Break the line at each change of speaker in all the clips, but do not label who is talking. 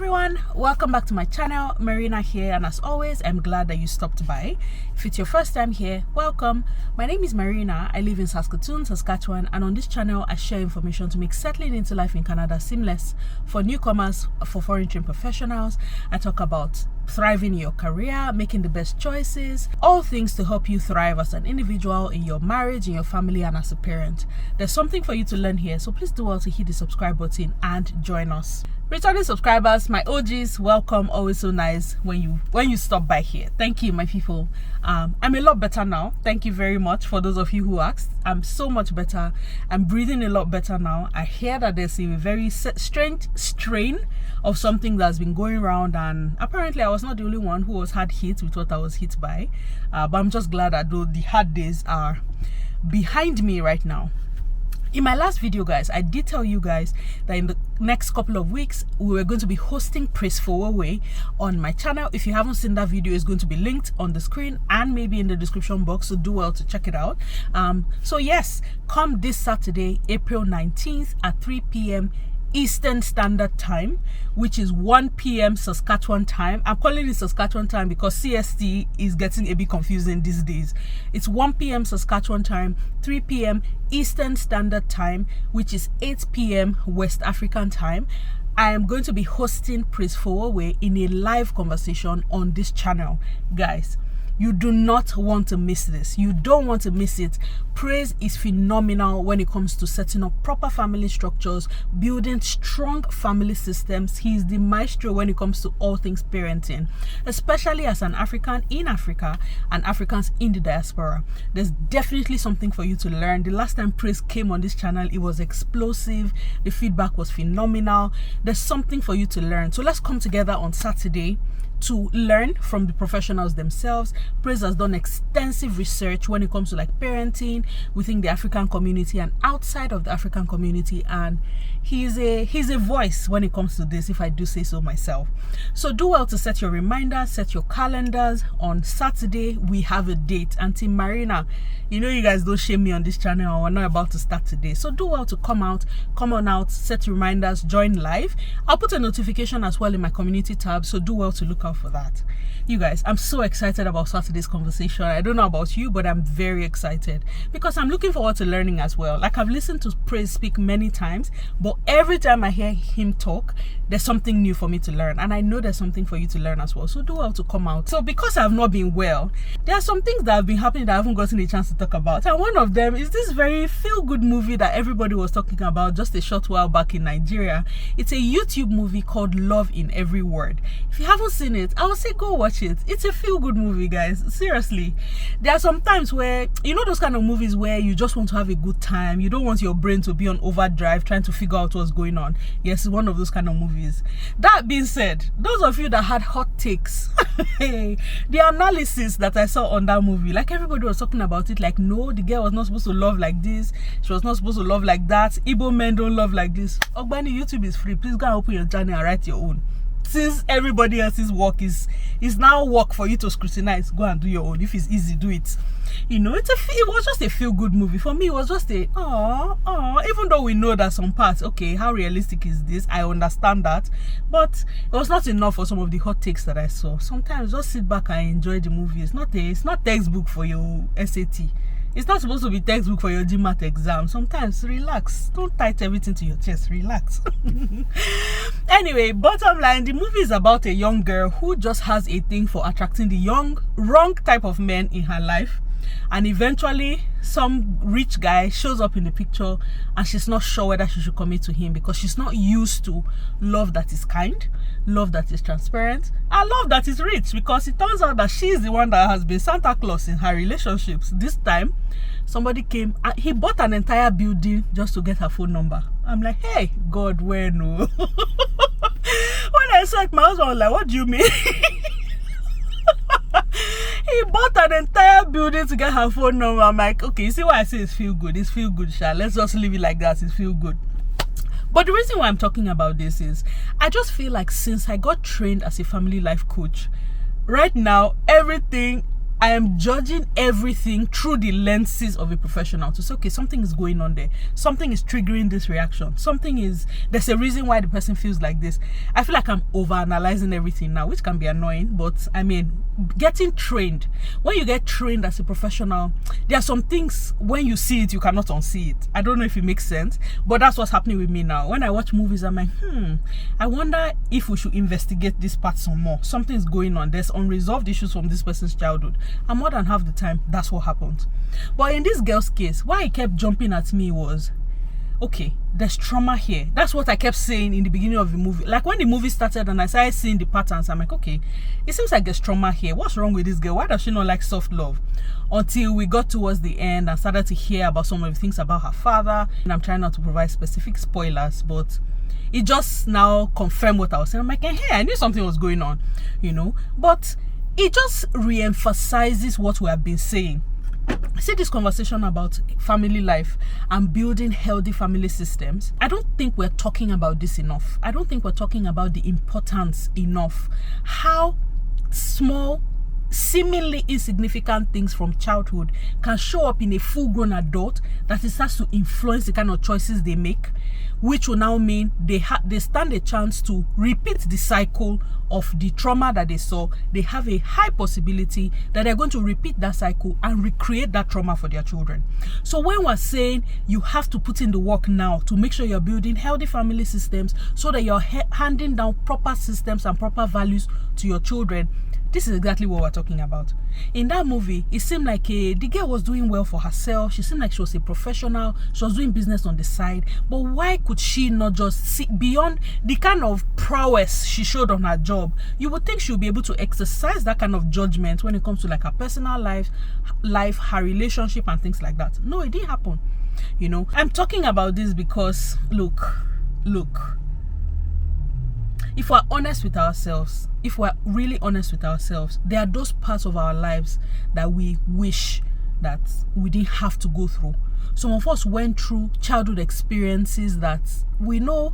everyone, welcome back to my channel. Marina here, and as always, I'm glad that you stopped by. If it's your first time here, welcome. My name is Marina. I live in Saskatoon, Saskatchewan, and on this channel I share information to make settling into life in Canada seamless for newcomers, for foreign trained professionals. I talk about thriving in your career, making the best choices, all things to help you thrive as an individual, in your marriage, in your family, and as a parent. There's something for you to learn here, so please do well to hit the subscribe button and join us. Returning subscribers, my OGs, welcome. Always so nice when you stop by here. Thank you, my people. I'm a lot better now. Thank you very much for those of you who asked. I'm so much better. I'm breathing a lot better now. I hear that there's a very strange strain of something that's been going around, and apparently I was not the only one who was hard hit with what I was hit by. But I'm just glad that the hard days are behind me right now. In my last video, guys, I did tell you guys that in the next couple of weeks we were going to be hosting Praise for Way on my channel. If you haven't seen that video, it's going to be linked on the screen and maybe in the description box, so do well to check it out. So yes, come this Saturday, April 19th at 3 p.m. Eastern Standard Time, which is 1 p.m. Saskatchewan time. I'm calling it Saskatchewan time because CST is getting a bit confusing these days. It's 1 p.m. Saskatchewan time, 3 p.m. Eastern Standard Time, which is 8 p.m. West African time. I am going to be hosting Praise for Way in a live conversation on this channel. Guys, you do not want to miss this. You don't want to miss it. Praise is phenomenal when it comes to setting up proper family structures, building strong family systems. He is the maestro when it comes to all things parenting, especially as an African in Africa and Africans in the diaspora. There's definitely something for you to learn. The last time Praise came on this channel, it was explosive. The feedback was phenomenal. There's something for you to learn. So let's come together on Saturday to learn from the professionals themselves. Praise has done extensive research when it comes to like parenting within the African community and outside of the African community, and he's a voice when it comes to this, if I do say so myself. So do well to set your reminders, set your calendars. On Saturday we have a date. And Team Marina, you know you guys don't shame me on this channel. We're not about to start today, so do well to come on out, set reminders, join live. I'll put a notification as well in my community tab, so do well to look out for that. You guys, I'm so excited about Saturday's conversation. I don't know about you, but I'm very excited because I'm looking forward to learning as well. Like, I've listened to Praise speak many times, but every time I hear him talk, there's something new for me to learn, and I know there's something for you to learn as well. So do well to come out. So because I've not been well, there are some things that have been happening that I haven't gotten a chance to talk about, and one of them is this very feel-good movie that everybody was talking about just a short while back in Nigeria. It's a YouTube movie called Love in Every Word. If you haven't seen it, I would say go watch it. It's a feel-good movie, guys. Seriously, there are some times where, you know, those kind of movies where you just want to have a good time. You don't want your brain to be on overdrive trying to figure out what's going on. Yes, it's one of those kind of movies. That being said, those of you that had hot takes, the analysis that I saw on that movie, like everybody was talking about it, like, no, the girl was not supposed to love like this, she was not supposed to love like that, Igbo men don't love like this. Ogbani, YouTube is free. Please go and open your channel and write your own. Since everybody else's work is now work for you to scrutinize, go and do your own. If it's easy, do it. You know, it was just a feel-good movie. For me, it was just a even though we know that some parts, okay, how realistic is this? I understand that, but it was not enough for some of the hot takes that I saw. Sometimes just sit back and enjoy the movie. It's not textbook for your SAT. It's not supposed to be textbook for your GMAT exam. Sometimes relax. Don't tight everything to your chest. Relax. Anyway, bottom line, the movie is about a young girl who just has a thing for attracting the wrong type of men in her life. And eventually some rich guy shows up in the picture and she's not sure whether she should commit to him because she's not used to love that is kind, love that is transparent, and love that is rich, because it turns out that she's the one that has been Santa Claus in her relationships. This time somebody came and he bought an entire building just to get her phone number. I'm like, hey, God, where no? When I saw it, my husband was like, what do you mean? He bought an entire building to get her phone number. I'm like, okay, you see why I say it's feel good? It's feel good, Sha. Let's just leave it like that. It's feel good. But the reason why I'm talking about this is I just feel like since I got trained as a family life coach, right now everything I am judging everything through the lenses of a professional to say, okay, something is going on there. Something is triggering this reaction. There's a reason why the person feels like this. I feel like I'm overanalyzing everything now, which can be annoying, but I mean, getting trained. When you get trained as a professional, there are some things, when you see it, you cannot unsee it. I don't know if it makes sense, but that's what's happening with me now. When I watch movies, I'm like, I wonder if we should investigate this part some more. Something's going on. There's unresolved issues from this person's childhood. And more than half the time, that's what happens. But in this girl's case, why it kept jumping at me was, okay, there's trauma here. That's what I kept saying in the beginning of the movie. Like when the movie started and I started seeing the patterns, I'm like, okay, it seems like there's trauma here. What's wrong with this girl? Why does she not like soft love? Until we got towards the end and started to hear about some of the things about her father. And I'm trying not to provide specific spoilers, but it just now confirmed what I was saying. I'm like, hey, I knew something was going on, But it just re-emphasizes what we have been saying. See, this conversation about family life and building healthy family systems, I don't think we're talking about this enough. I don't think we're talking about the importance enough. How small, seemingly insignificant things from childhood can show up in a full-grown adult that it starts to influence the kind of choices they make, which will now mean they stand a chance to repeat the cycle of the trauma that they saw. They have a high possibility that they're going to repeat that cycle and recreate that trauma for their children. So when we're saying you have to put in the work now to make sure you're building healthy family systems so that you're handing down proper systems and proper values to your children, this is exactly what we're talking about. In that movie, it seemed like the girl was doing well for herself. She seemed like she was a professional. She was doing business on the side. But why could she not just see beyond the kind of prowess she showed on her job? You would think she would be able to exercise that kind of judgment when it comes to like her personal life, her relationship and things like that. No, it didn't happen. I'm talking about this because, look. If we're honest with ourselves, if we're really honest with ourselves, there are those parts of our lives that we wish that we didn't have to go through. Some of us went through childhood experiences that we know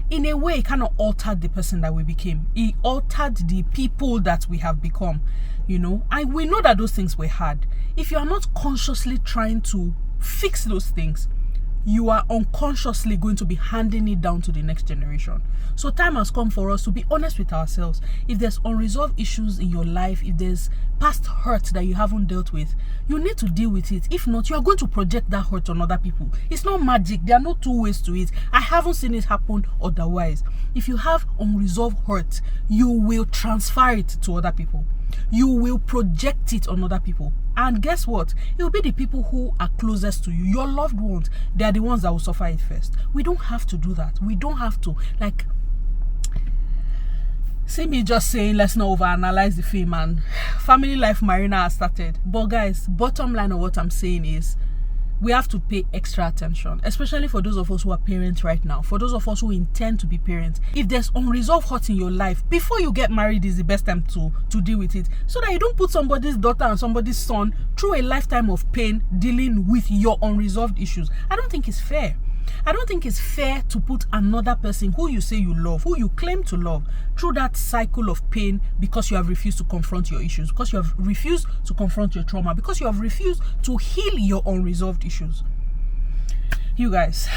in a way kind of altered the person that we became. It altered the people that we have become, and we know that those things were hard. If you are not consciously trying to fix those things, you are unconsciously going to be handing it down to the next generation. So time has come for us to be honest with ourselves. If there's unresolved issues in your life, if there's past hurt that you haven't dealt with, you need to deal with it. If not, you are going to project that hurt on other people. It's not magic. There are no two ways to it. I haven't seen it happen otherwise. If you have unresolved hurt, you will transfer it to other people. You will project it on other people. And guess what? It will be the people who are closest to you, your loved ones. They are the ones that will suffer it first. We don't have to do that. We don't have to. See me just saying, let's not overanalyze the film and family life Marina has started. But guys, bottom line of what I'm saying is, we have to pay extra attention, especially for those of us who are parents right now, for those of us who intend to be parents. If there's unresolved hurt in your life, before you get married is the best time to deal with it, so that you don't put somebody's daughter and somebody's son through a lifetime of pain dealing with your unresolved issues. I don't think it's fair. I don't think it's fair to put another person who you say you love, who you claim to love, through that cycle of pain because you have refused to confront your issues, because you have refused to confront your trauma, because you have refused to heal your unresolved issues. You guys,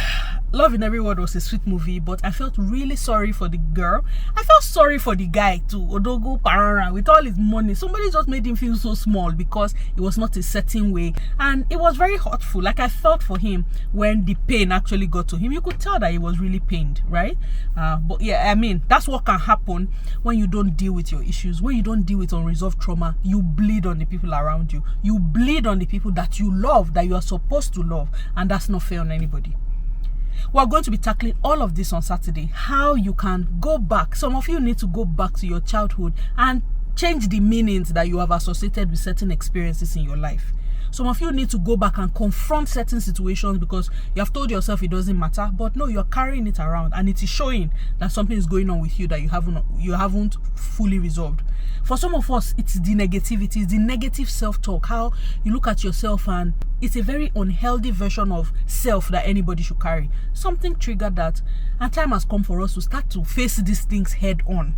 Love in Every Word was a sweet movie, but I felt really sorry for the girl. I felt sorry for the guy too, Odogwu, paranran, with all his money. Somebody just made him feel so small because it was not a certain way, and it was very hurtful. Like, I felt for him when the pain actually got to him. You could tell that he was really pained, right? But yeah, I mean, that's what can happen when you don't deal with your issues. When you don't deal with unresolved trauma, you bleed on the people around you. You bleed on the people that you love, that you are supposed to love, and that's not fair on anybody. We're going to be tackling all of this on Saturday. How you can go back. Some of you need to go back to your childhood and change the meanings that you have associated with certain experiences in your life. Some of you need to go back and confront certain situations because you have told yourself it doesn't matter, but no, you're carrying it around and it is showing that something is going on with you that you haven't fully resolved. For some of us, it's the negativity, it's the negative self-talk, how you look at yourself, and it's a very unhealthy version of self that anybody should carry. Something triggered that, and time has come for us to start to face these things head on.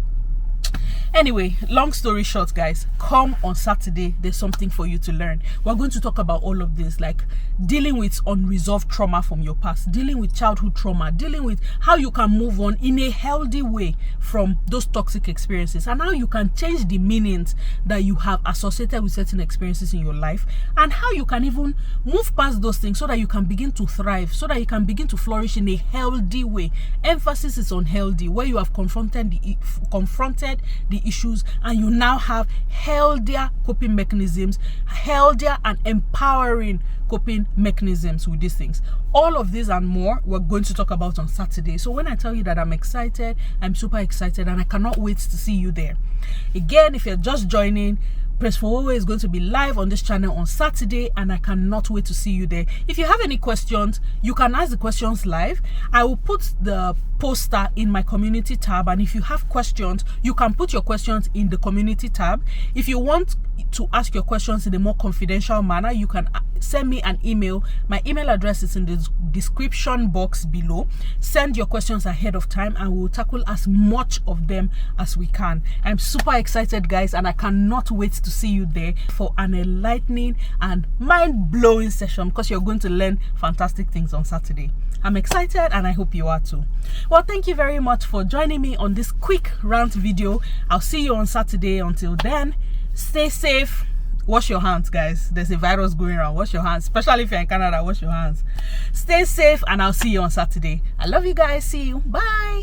Anyway, long story short, guys, come on Saturday. There's something for you to learn. We're going to talk about all of this, like dealing with unresolved trauma from your past, dealing with childhood trauma, dealing with how you can move on in a healthy way from those toxic experiences, and how you can change the meanings that you have associated with certain experiences in your life, and how you can even move past those things so that you can begin to thrive, so that you can begin to flourish in a healthy way. Emphasis is on healthy, where you have confronted the issues and you now have healthier coping mechanisms, healthier and empowering coping mechanisms with these things. All of this and more we're going to talk about on Saturday. So when I tell you that I'm excited, I'm super excited, and I cannot wait to see you there. Again, if you're just joining, Press Forward is going to be live on this channel on Saturday, and I cannot wait to see you there. If you have any questions, you can ask the questions live. I will put the poster in my community tab, and if you have questions, you can put your questions in the community tab. If you want to ask your questions in a more confidential manner, you can send me an email. My email address is in the description box below. Send your questions ahead of time and we'll tackle as much of them as we can. I'm super excited, guys, and I cannot wait to see you there for an enlightening and mind-blowing session, because you're going to learn fantastic things on Saturday. I'm excited and I hope you are too. Well, thank you very much for joining me on this quick rant video. I'll see you on Saturday. Until then, stay safe. Wash your hands, guys. There's a virus going around. Wash your hands, especially if you're in Canada. Wash your hands. Stay safe, and I'll see you on Saturday. I love you guys. See you. Bye.